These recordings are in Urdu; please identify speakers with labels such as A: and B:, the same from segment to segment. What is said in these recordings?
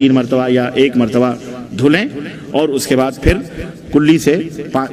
A: 3 مرتبہ یا 1 مرتبہ دھلیں اور اس کے بعد پھر کلی سے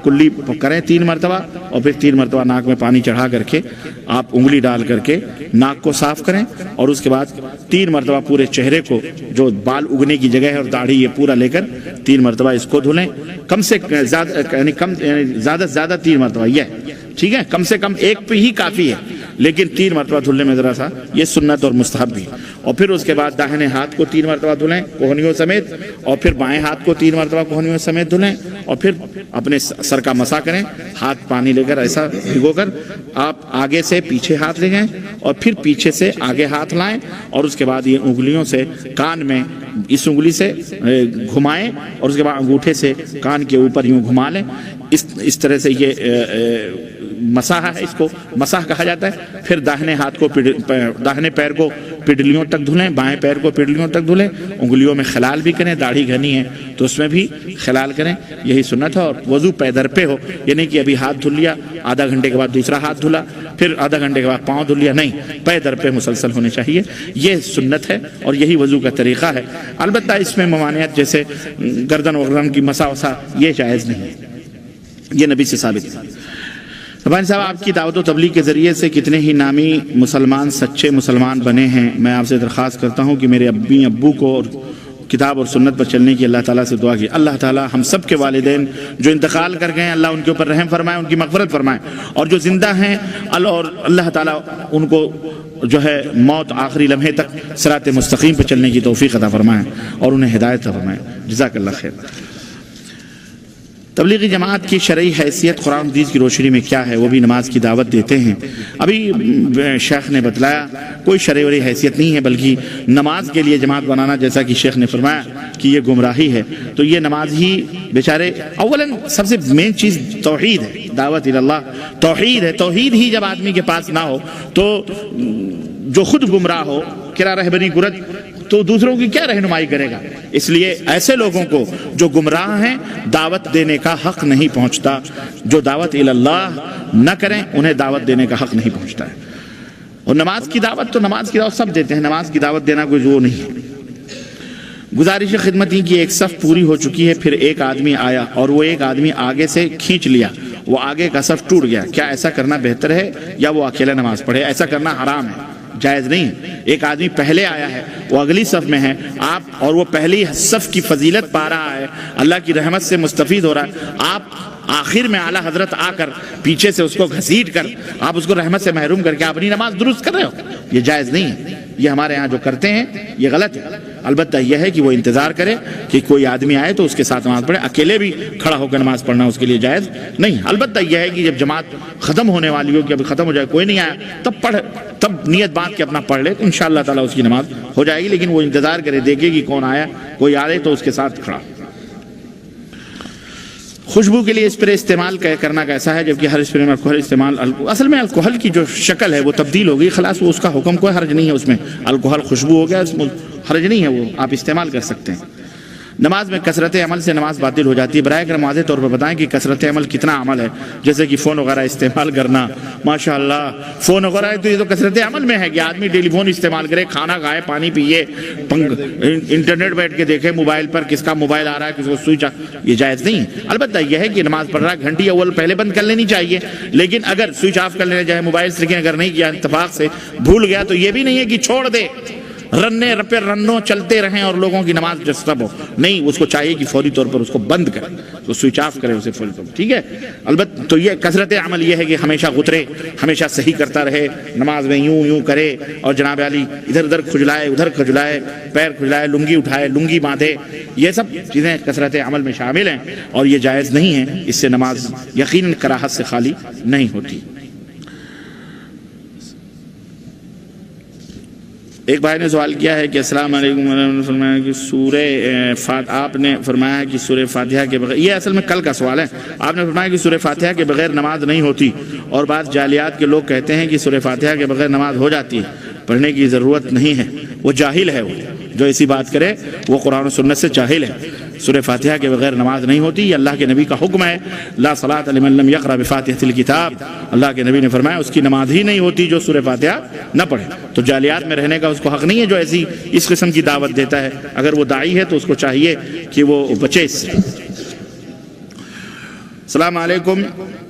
A: کلی کریں 3 مرتبہ اور پھر 3 مرتبہ ناک میں پانی چڑھا کر کے آپ انگلی ڈال کر کے ناک کو صاف کریں اور اس کے بعد 3 مرتبہ پورے چہرے کو جو بال اگنے کی جگہ ہے اور داڑھی یہ پورا لے کر 3 مرتبہ اس کو دھلیں کم سے زیادہ زیادہ سے زیادہ 3 مرتبہ یہ ٹھیک ہے کم سے کم 1 پہ ہی کافی ہے لیکن 3 مرتبہ دھلنے میں ذرا سا یہ سنت اور مستحب بھی اور پھر اس کے بعد داہنے ہاتھ کو 3 مرتبہ دھلیں کوہنیوں سمیت اور پھر بائیں ہاتھ کو 3 مرتبہ کوہنیوں سمیت دھلیں اور پھر اپنے سر کا مسا کریں ہاتھ پانی لے کر ایسا بھگو کر آپ آگے سے پیچھے ہاتھ لے جائیں اور پھر پیچھے سے آگے ہاتھ لائیں اور اس کے بعد یہ انگلیوں سے کان میں اس انگلی سے گھمائیں اور اس کے بعد انگوٹھے سے کان کے اوپر یوں گھما لیں اس طرح سے یہ مساح ہے اس کو مساح کہا جاتا ہے پھر داہنے ہاتھ کو داہنے پیر کو پڈلیوں تک دھلیں بائیں پیر کو پڈلیوں تک دھلیں انگلیوں میں خلال بھی کریں داڑھی گھنی ہے تو اس میں بھی خلال کریں یہی سنت ہے اور وضو پے در پہ ہو یعنی کہ ابھی ہاتھ دھل لیا آدھا گھنٹے کے بعد دوسرا ہاتھ دھلا پھر آدھا گھنٹے کے بعد پاؤں دھل لیا نہیں پے در پہ مسلسل ہونے چاہیے یہ سنت ہے اور یہی وضو کا طریقہ ہے البتہ اس میں ممانعت جیسے گردن وغیرہ کی مسا وسا یہ جائز نہیں ہے یہ نبی سے ثابت ہے ربانی صاحب آپ کی دعوت و تبلیغ کے ذریعے سے کتنے ہی نامی مسلمان سچے مسلمان بنے ہیں میں آپ سے درخواست کرتا ہوں کہ میرے ابو کو اور کتاب اور سنت پر چلنے کی اللہ تعالیٰ سے دعا کی اللہ تعالیٰ ہم سب کے والدین جو انتقال کر گئے ہیں اللہ ان کے اوپر رحم فرمائے ان کی مغفرت فرمائے اور جو زندہ ہیں اللہ تعالیٰ ان کو جو ہے موت آخری لمحے تک صراط مستقیم پر چلنے کی توفیق عطا فرمائے اور انہیں ہدایت فرمائے جزاک اللہ خیر تبلیغی جماعت کی شرعی حیثیت قرآن حدیث کی روشنی میں کیا ہے وہ بھی نماز کی دعوت دیتے ہیں ابھی شیخ نے بتلایا کوئی شرعی حیثیت نہیں ہے بلکہ نماز کے لیے جماعت بنانا جیسا کہ شیخ نے فرمایا کہ یہ گمراہی ہے تو یہ نماز ہی بیچارے اولاً سب سے مین چیز توحید ہے دعوت اللہ توحید ہے توحید ہی جب آدمی کے پاس نہ ہو تو جو خود گمراہ ہو کرا رہبری گرد تو دوسروں کی کیا رہنمائی کرے گا اس لیے ایسے لوگوں کو جو گمراہ ہیں دعوت دینے کا حق نہیں پہنچتا جو دعوت اللہ نہ کریں انہیں دعوت دینے کا حق نہیں پہنچتا ہے اور نماز کی دعوت سب دیتے ہیں نماز کی دعوت دینا کوئی وہ نہیں ہے گزارش خدمت ہی کی ایک صف پوری ہو چکی ہے پھر ایک آدمی آیا اور وہ ایک آدمی آگے سے کھینچ لیا وہ آگے کا صف ٹوٹ گیا کیا ایسا کرنا بہتر ہے یا وہ اکیلا نماز پڑھے ایسا کرنا حرام ہے جائز نہیں ایک آدمی پہلے آیا ہے وہ اگلی صف میں ہے آپ اور وہ پہلی صف کی فضیلت پا رہا ہے اللہ کی رحمت سے مستفید ہو رہا ہے آپ آخر میں اعلیٰ حضرت آ کر پیچھے سے اس کو گھسیٹ کر آپ اس کو رحمت سے محروم کر کے اپنی نماز درست کر رہے ہو یہ جائز نہیں ہے یہ ہمارے ہاں جو کرتے ہیں یہ غلط ہے البتہ یہ ہے کہ وہ انتظار کرے کہ کوئی آدمی آئے تو اس کے ساتھ نماز پڑھے اکیلے بھی کھڑا ہو کر نماز پڑھنا اس کے لیے جائز نہیں البتہ یہ ہے کہ جب جماعت ختم ہونے والی ہو کہ ابھی ختم ہو جائے کوئی نہیں آیا تب نیت باندھ کے اپنا پڑھ لے تو انشاءاللہ تعالیٰ اس کی نماز ہو جائے گی لیکن وہ انتظار کرے دیکھے کہ کون آیا کوئی آئے تو اس کے ساتھ کھڑا خوشبو کے لیے اسپرے استعمال کرنا کیسا ہے جبکہ ہر اسپرے میں الکحل استعمال اصل میں الکحل کی جو شکل ہے وہ تبدیل ہو گئی خلاص وہ اس کا حکم کوئی حرج نہیں ہے اس میں الکحل خوشبو ہو گیا اس میں حرج نہیں ہے وہ آپ استعمال کر سکتے ہیں نماز میں کثرت عمل سے نماز باطل ہو جاتی ہے براہ کرم واضح طور پر بتائیں کہ کثرت عمل کتنا عمل ہے جیسے کہ فون وغیرہ استعمال کرنا ماشاءاللہ فون وغیرہ تو یہ تو کثرت عمل میں ہے کہ آدمی ٹیلی فون استعمال کرے کھانا کھائے پانی پیے انٹرنیٹ بیٹھ کے دیکھے موبائل پر کس کا موبائل آ رہا ہے کس کو سوئچ یہ جائز نہیں ہے البتہ یہ ہے کہ نماز پڑھ رہا ہے گھنٹی اول پہلے بند کر لینی چاہیے لیکن اگر سوئچ آف کر لینا چاہے موبائل سے لیکن اگر نہیں کیا اتفاق سے بھول گیا تو یہ بھی نہیں ہے کہ چھوڑ دے رننے رپے رنوں چلتے رہیں اور لوگوں کی نماز ڈسٹرب ہو نہیں اس کو چاہیے کہ فوری طور پر اس کو بند کرے تو سوئچ آف کرے اسے فوری طور پر ٹھیک ہے البتہ تو یہ کثرت عمل یہ ہے کہ ہمیشہ غترے ہمیشہ صحیح کرتا رہے نماز میں یوں کرے اور جناب علی ادھر ادھر کھجلائے ادھر کھجلائے پیر کھجلائے لنگی اٹھائے لنگی باندھے یہ سب چیزیں کثرت عمل میں شامل ہیں اور یہ جائز نہیں ہے اس سے نماز یقیناً کراہت سے خالی نہیں ہوتی ایک بھائی نے سوال کیا ہے کہ السلام علیکم فرمایا کہ آپ نے فرمایا کہ سورہ فاتحہ کے بغیر یہ اصل میں کل کا سوال ہے آپ نے فرمایا کہ سورہ فاتحہ کے بغیر نماز نہیں ہوتی اور بعض جاہلیات کے لوگ کہتے ہیں کہ سورہ فاتحہ کے بغیر نماز ہو جاتی ہے پڑھنے کی ضرورت نہیں ہے وہ جاہل ہے وہ جو ایسی بات کرے وہ قرآن و سنت سے جاہل ہے سورہ فاتحہ کے بغیر نماز نہیں ہوتی، یہ اللہ کے نبی کا حکم ہے۔ لا صلاۃ لمن لم یقرأ بفاتحۃ الکتاب، اللہ کے نبی نے فرمایا اس کی نماز ہی نہیں ہوتی جو سورہ فاتحہ نہ پڑھے۔ تو جالیات میں رہنے کا اس کو حق نہیں ہے جو ایسی اس قسم کی دعوت دیتا ہے، اگر وہ داعی ہے تو اس کو چاہیے کہ وہ بچے اس سے۔ السلام علیکم،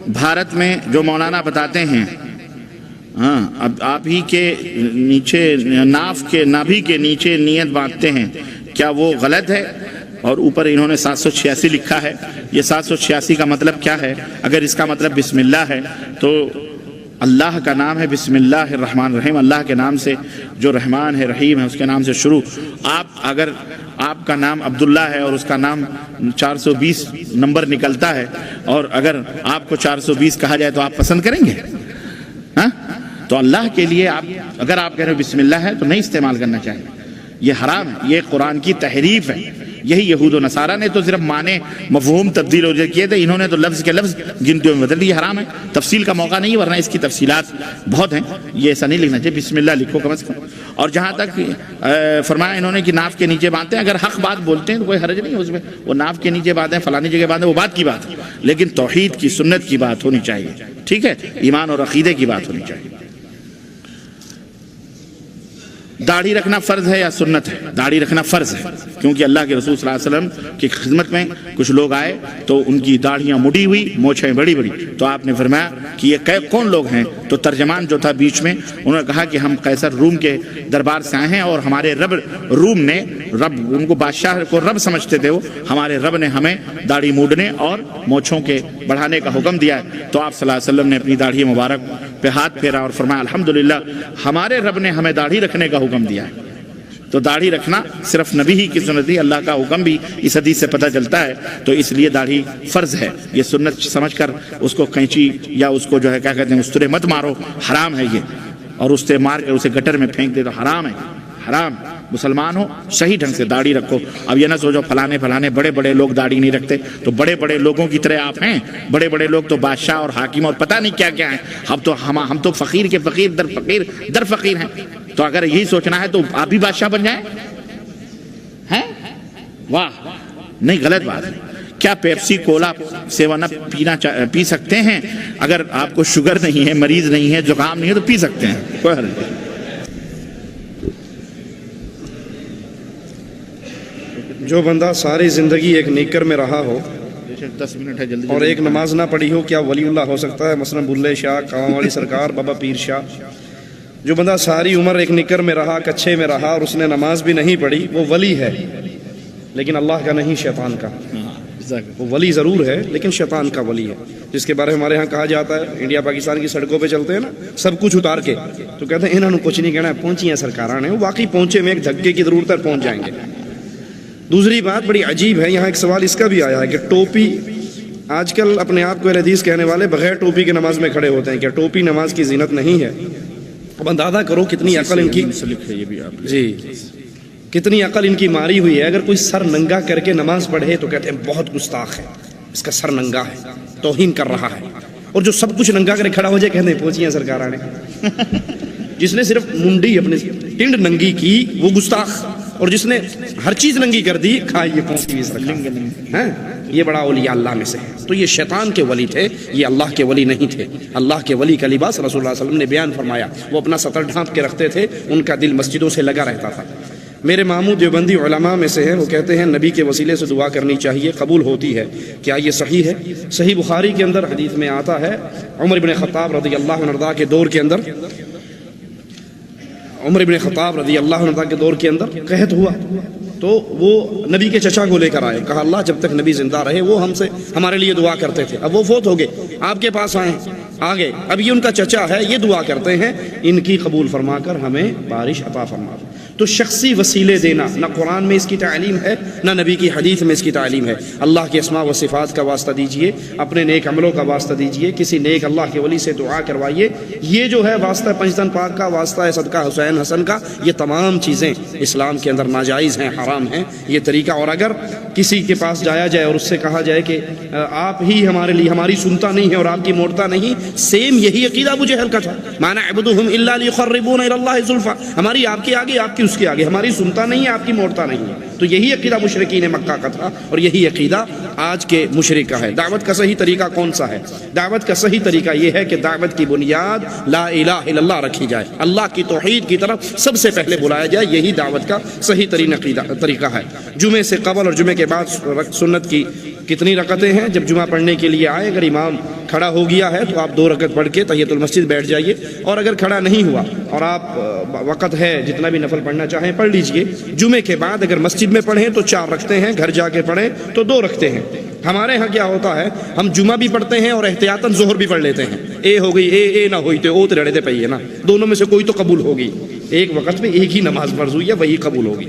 A: بھارت میں جو مولانا بتاتے ہیں اب آپ ہی کے نیچے نابھی کے نیچے نیت باندھتے ہیں، کیا وہ غلط ہے؟ اور اوپر انہوں نے 786 لکھا ہے، یہ 786 کا مطلب کیا ہے؟ اگر اس کا مطلب بسم اللہ ہے تو اللہ کا نام ہے بسم اللہ الرحمن الرحیم، اللہ کے نام سے جو رحمان ہے رحیم ہے اس کے نام سے شروع۔ اگر آپ کا نام عبداللہ ہے اور اس کا نام 420 نمبر نکلتا ہے اور اگر آپ کو 420 کہا جائے تو آپ پسند کریں گے؟ ہاں، تو اللہ کے لیے اگر آپ کہہ رہے ہو بسم اللہ ہے تو نہیں استعمال کرنا چاہیے، یہ حرام ہے، یہ قرآن کی تحریف ہے۔ یہی یہود و نصارہ نے تو صرف معنی مفہوم تبدیل ہو کیے تھے، انہوں نے تو لفظ کے لفظ گنتیوں میں بدل دی، یہ حرام ہے، تفصیل کا موقع نہیں، ورنہ اس کی تفصیلات بہت ہیں، یہ ایسا نہیں لکھنا چاہیے، بسم اللہ لکھو کم از کم۔ اور جہاں تک فرمایا انہوں نے کہ ناف کے نیچے باندھتے ہیں، اگر حق بات بولتے ہیں تو کوئی حرج نہیں ہے اس میں، وہ ناف کے نیچے باندھیں فلانی جگہ باندھیں، وہ بات کی بات ہے، لیکن توحید کی سنت کی بات ہونی چاہیے، ٹھیک ہے، ایمان اور عقیدے کی بات ہونی چاہیے۔ داڑھی رکھنا فرض ہے یا سنت ہے؟ داڑھی رکھنا فرض ہے، کیونکہ اللہ کے رسول صلی اللہ علیہ وسلم کی خدمت میں کچھ لوگ آئے تو ان کی داڑھیاں مڑی ہوئی، مونچھیں بڑی بڑی، تو آپ نے فرمایا کہ یہ کون لوگ ہیں؟ تو ترجمان جو تھا بیچ میں انہوں نے کہا کہ ہم قیصر روم کے دربار سے آئے ہیں اور ہمارے روم نے ان کو بادشاہ کو رب سمجھتے تھے، وہ ہمارے رب نے ہمیں داڑھی موڑنے اور مونچھوں کے بڑھانے کا حکم دیا ہے۔ تو آپ صلی اللہ علیہ وسلم نے اپنی داڑھی مبارک پہ ہاتھ پھیرا اور فرمایا الحمدللہ ہمارے رب نے ہمیں داڑھی رکھنے کا حکم دیا ہے۔ تو داڑھی رکھنا صرف نبی ہی کی سنت ہے، اللہ کا حکم بھی اس حدیث سے پتہ چلتا ہے، تو اس لیے داڑھی فرض ہے، یہ سنت سمجھ کر اس کو کینچی یا اس کو جو ہے کیا کہتے ہیں استرے مت مارو، حرام ہے یہ، اور استرے مار کر اسے گٹر میں پھینک دے تو حرام ہے، حرام۔ مسلمان ہو صحیح ڈھنگ سے داڑھی رکھو، اب یہ نہ سوچو فلانے بڑے بڑے لوگ داڑھی نہیں رکھتے تو بڑے بڑے لوگوں کی طرح آپ ہیں، بڑے بڑے لوگ تو بادشاہ اور حاکم اور پتہ نہیں کیا کیا ہیں، ہم تو فقیر کے فقیر در فقیر ہیں، تو اگر یہی سوچنا ہے تو آپ بھی بادشاہ بن جائیں ہیں؟ واہ، نہیں، غلط بات ہے۔ کیا پیپسی کولا سیون اپ پی سکتے ہیں؟ اگر آپ کو شوگر نہیں ہے، مریض نہیں ہے، زکام نہیں ہے تو پی سکتے ہیں، کوئی حرج نہیں۔
B: جو بندہ ساری زندگی ایک نیکر میں رہا ہو
A: 10 منٹ ہے جلدی
B: اور ایک نماز نہ پڑھی ہو، کیا ولی اللہ ہو سکتا ہے؟ مثلا بلے شاہ، کاواں والی سرکار، بابا پیر شاہ۔ جو بندہ ساری عمر ایک نیکر میں رہا، کچھے میں رہا اور اس نے نماز بھی نہیں پڑھی، وہ ولی ہے، لیکن اللہ کا نہیں، شیطان کا۔ وہ ولی ضرور ہے لیکن شیطان کا ولی ہے، جس کے بارے میں ہمارے ہاں کہا جاتا ہے، انڈیا پاکستان کی سڑکوں پہ چلتے ہیں نا سب کچھ اتار کے، تو کہتے ہیں انہوں نے کچھ نہیں کہنا ہے، پہنچی ہیں سرکاراں نے، واقعی پہنچے میں ایک دھکے کی ضرورت ہے، پہنچ جائیں گے۔ دوسری بات بڑی عجیب ہے، یہاں ایک سوال اس کا بھی آیا ہے کہ ٹوپی، آج کل اپنے آپ کو حدیث کہنے والے بغیر ٹوپی کے نماز میں کھڑے ہوتے ہیں، کیا ٹوپی نماز کی زینت نہیں ہے؟ اب اندازہ کرو کتنی عقل ان کی، جی کتنی عقل ان کی ماری ہوئی ہے۔ اگر کوئی سر ننگا کر کے نماز پڑھے تو کہتے ہیں بہت گستاخ ہے، اس کا سر ننگا ہے، توہین کر رہا ہے، اور جو سب کچھ ننگا کر کھڑا ہو جائے کہتے ہیں پہنچی ہیں سرکاراں نے۔ جس نے صرف منڈی اپنی ٹنڈ ننگی کی وہ گستاخ، اور جس نے ہر چیز ننگی کر دی کھائیے پہنچی ہوئی سرکار، یہ بڑا اولیاء اللہ میں سے ہے۔ تو یہ شیطان کے ولی تھے، یہ اللہ کے ولی نہیں تھے۔ اللہ کے ولی کا لباس رسول اللہ صلی اللہ علیہ وسلم نے بیان فرمایا، وہ اپنا سطر ڈھانپ کے رکھتے تھے، ان کا دل مسجدوں سے لگا رہتا تھا۔ میرے ماموں دیوبندی علماء میں سے ہیں، وہ کہتے ہیں نبی کے وسیلے سے دعا کرنی چاہیے، قبول ہوتی ہے، کیا یہ صحیح ہے؟ صحیح بخاری کے اندر حدیث میں آتا ہے، عمر بن خطاب رضی اللہ عنہ کے دور کے اندر، عمر بن خطاب رضی اللہ عنہ کے دور کے اندر قحط ہوا، تو وہ نبی کے چچا کو لے کر آئے، کہا اللہ جب تک نبی زندہ رہے وہ ہمارے لیے دعا کرتے تھے، اب وہ فوت ہو گئے، آپ کے پاس آگے، اب یہ ان کا چچا ہے، یہ دعا کرتے ہیں ان کی قبول فرما کر ہمیں بارش عطا فرما۔ تو شخصی وسیلے دینا نہ قرآن میں اس کی تعلیم ہے نہ نبی کی حدیث میں اس کی تعلیم ہے۔ اللہ کے اسماء و صفات کا واسطہ دیجئے، اپنے نیک عملوں کا واسطہ دیجئے، کسی نیک اللہ کے ولی سے دعا کروائیے، یہ جو ہے واسطہ پنجتن پاک کا، واسطہ ہے صدقہ حسین حسن کا، یہ تمام چیزیں اسلام کے اندر ناجائز ہیں، حرام ہیں یہ طریقہ۔ اور اگر کسی کے پاس جایا جائے اور اس سے کہا جائے کہ آپ ہی ہمارے لیے، ہماری سنتا نہیں ہے اور آپ کی موڑتا نہیں، سیم یہی عقیدہ ابو جہل کا تھا، مَا نَعْبُدُهُمْ إِلَّا لِيُقَرِّبُونَ إِلَى اللَّهِ زُلْفَىٰ، ہماری آپ کے آگے آپ کی اس کے آگے، ہماری سنتا نہیں ہے، آپ کی موڑتا نہیں ہے۔ تو یہی عقیدہ مشرکین مکہ کا تھا اور یہی عقیدہ آج کے مشرک کا ہے۔ دعوت کا صحیح طریقہ کون سا ہے؟ دعوت کا صحیح طریقہ یہ ہے کہ دعوت کی بنیاد لا الہ الا اللہ رکھی جائے، اللہ کی توحید کی طرف سب سے پہلے بلایا جائے، یہی دعوت کا صحیح ترین طریقہ ہے۔ جمعے سے قبل اور جمعے کے بعد سنت کی کتنی رکعتیں ہیں؟ جب جمعہ پڑھنے کے لیے آئے، اگر امام کھڑا ہو گیا ہے تو آپ 2 رکعت پڑھ کے تحیۃ المسجد بیٹھ جائیے، اور اگر کھڑا نہیں ہوا اور آپ وقت ہے جتنا بھی نفل پڑھنا چاہیں پڑھ لیجئے۔ جمعے کے بعد اگر مسجد میں پڑھیں تو 4 رکھتے ہیں، گھر جا کے پڑھیں تو 2 رکھتے ہیں۔ ہمارے ہاں کیا ہوتا ہے، ہم جمعہ بھی پڑھتے ہیں اور احتیاطاً ظہر بھی پڑھ لیتے ہیں۔ اے ہو گئی، اے نہ ہوئی تو او تے رڑے تے پئی ہے نا، دونوں میں سے کوئی تو قبول ہوگی۔ ایک وقت میں ایک ہی نماز فرض ہوئی ہے، وہی قبول ہوگی۔